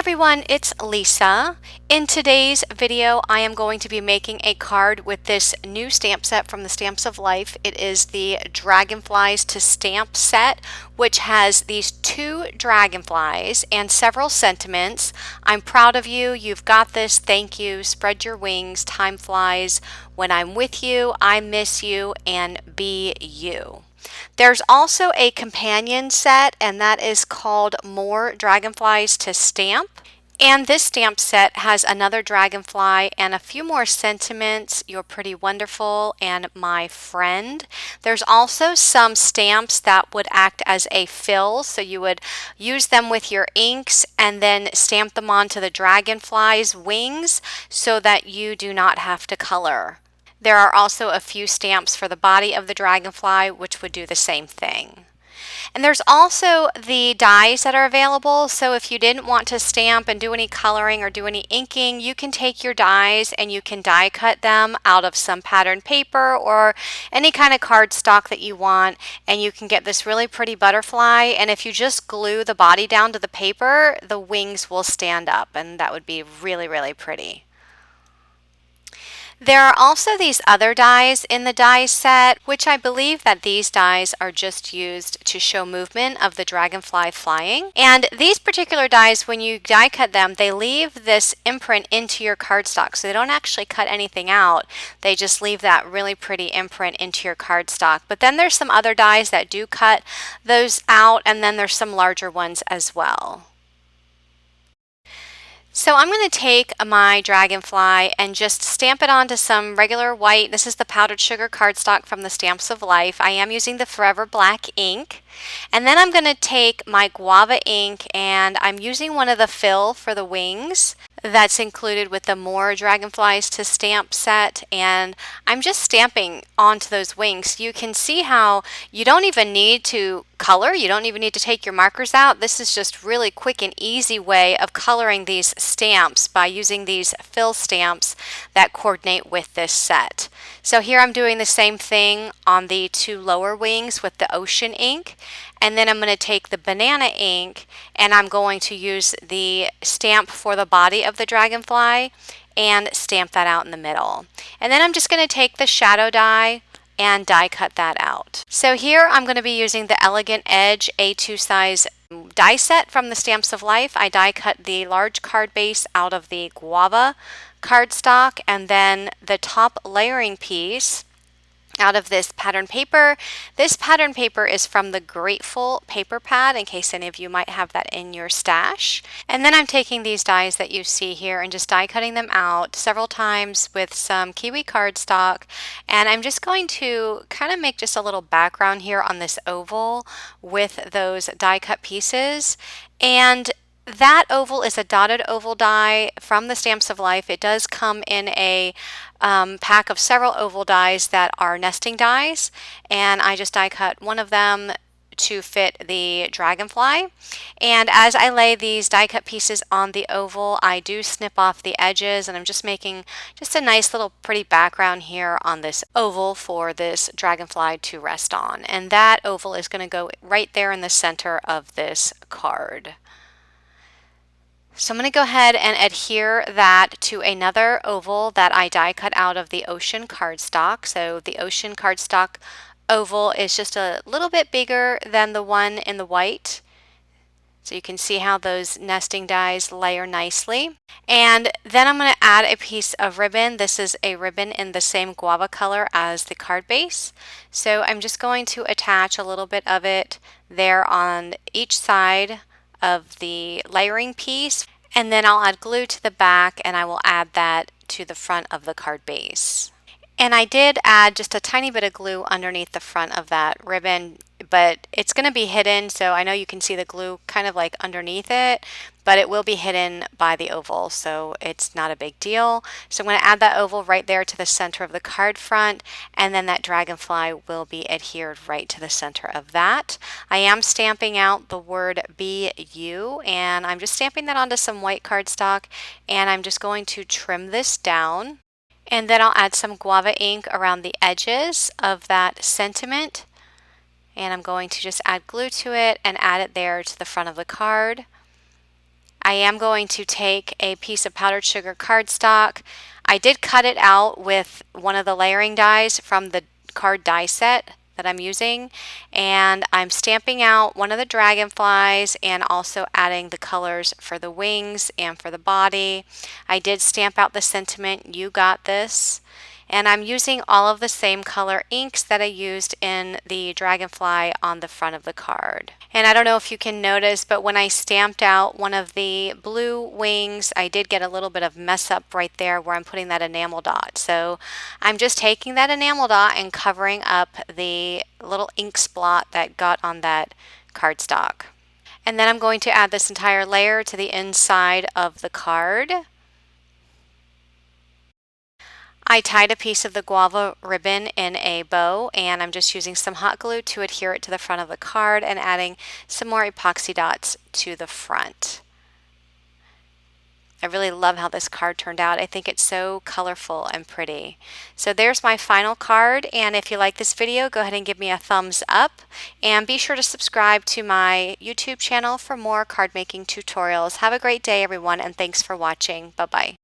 everyone, it's Lisa. In today's video, I am going to be making a card with this new stamp set from the Stamps of Life. It is the Dragonflies to Stamp set, which has these 2 dragonflies and several sentiments. I'm proud of you. You've got this. Thank you. Spread your wings. Time flies. When I'm with you, I miss you, and be you. There's also a companion set, and that is called More Dragonflies to Stamp. And this stamp set has another dragonfly and a few more sentiments. You're pretty wonderful and my friend. There's also some stamps that would act as a fill, so you would use them with your inks and then stamp them onto the dragonfly's wings so that you do not have to color. There are also a few stamps for the body of the dragonfly, which would do the same thing. And there's also the dies that are available, so if you didn't want to stamp and do any coloring or do any inking, you can take your dies and you can die cut them out of some patterned paper or any kind of cardstock that you want, and you can get this really pretty butterfly. And if you just glue the body down to the paper, the wings will stand up, and that would be really, really pretty. There are also these other dies in the die set, which I believe that these dies are just used to show movement of the dragonfly flying. And these particular dies, when you die cut them, they leave this imprint into your cardstock. So they don't actually cut anything out. They just leave that really pretty imprint into your cardstock. But then there's some other dies that do cut those out, and then there's some larger ones as well. So I'm going to take my dragonfly and just stamp it onto some regular white. This is the powdered sugar cardstock from the Stamps of Life. I am using the Forever Black ink. And then I'm going to take my guava ink, and I'm using one of the fill for the wings that's included with the More Dragonflies to Stamp set, and I'm just stamping onto those wings. You can see how you don't even need to color, you don't even need to take your markers out. This is just really quick and easy way of coloring these stamps by using these fill stamps that coordinate with this set. So here I'm doing the same thing on the 2 lower wings with the ocean ink. And then I'm going to take the banana ink and I'm going to use the stamp for the body of the dragonfly and stamp that out in the middle. And then I'm just going to take the shadow die and die cut that out. So here I'm going to be using the Elegant Edge A2 size die set from the Stamps of Life. I die cut the large card base out of the guava cardstock, and then the top layering piece out of this pattern paper. This pattern paper is from the Grateful paper pad, in case any of you might have that in your stash. And then I'm taking these dies that you see here and just die cutting them out several times with some kiwi cardstock, and I'm just going to kind of make just a little background here on this oval with those die cut pieces. And that oval is a dotted oval die from the Stamps of Life. It does come in a pack of several oval dies that are nesting dies, and I just die cut one of them to fit the dragonfly. And as I lay these die cut pieces on the oval, I do snip off the edges, and I'm just making just a nice little pretty background here on this oval for this dragonfly to rest on. And that oval is going to go right there in the center of this card. So I'm going to go ahead and adhere that to another oval that I die cut out of the ocean cardstock. So the ocean cardstock oval is just a little bit bigger than the one in the white. So you can see how those nesting dies layer nicely. And then I'm going to add a piece of ribbon. This is a ribbon in the same guava color as the card base. So I'm just going to attach a little bit of it there on each side of the layering piece, and then I'll add glue to the back, and I will add that to the front of the card base. And I did add just a tiny bit of glue underneath the front of that ribbon, but it's going to be hidden, so I know you can see the glue kind of like underneath it, but it will be hidden by the oval, so it's not a big deal. So I'm going to add that oval right there to the center of the card front, and then that dragonfly will be adhered right to the center of that. I am stamping out the word "be you," and I'm just stamping that onto some white cardstock, and I'm just going to trim this down. And then I'll add some guava ink around the edges of that sentiment. And I'm going to just add glue to it and add it there to the front of the card. I am going to take a piece of powdered sugar cardstock. I did cut it out with one of the layering dies from the card die set that I'm using, and I'm stamping out one of the dragonflies and also adding the colors for the wings and for the body. I did stamp out the sentiment, "You got this." And I'm using all of the same color inks that I used in the dragonfly on the front of the card. And I don't know if you can notice, but when I stamped out one of the blue wings, I did get a little bit of mess up right there where I'm putting that enamel dot. So I'm just taking that enamel dot and covering up the little ink splot that got on that cardstock. And then I'm going to add this entire layer to the inside of the card. I tied a piece of the guava ribbon in a bow, and I'm just using some hot glue to adhere it to the front of the card and adding some more epoxy dots to the front. I really love how this card turned out. I think it's so colorful and pretty. So there's my final card, and if you like this video, go ahead and give me a thumbs up, and be sure to subscribe to my YouTube channel for more card making tutorials. Have a great day, everyone, and thanks for watching. Bye-bye.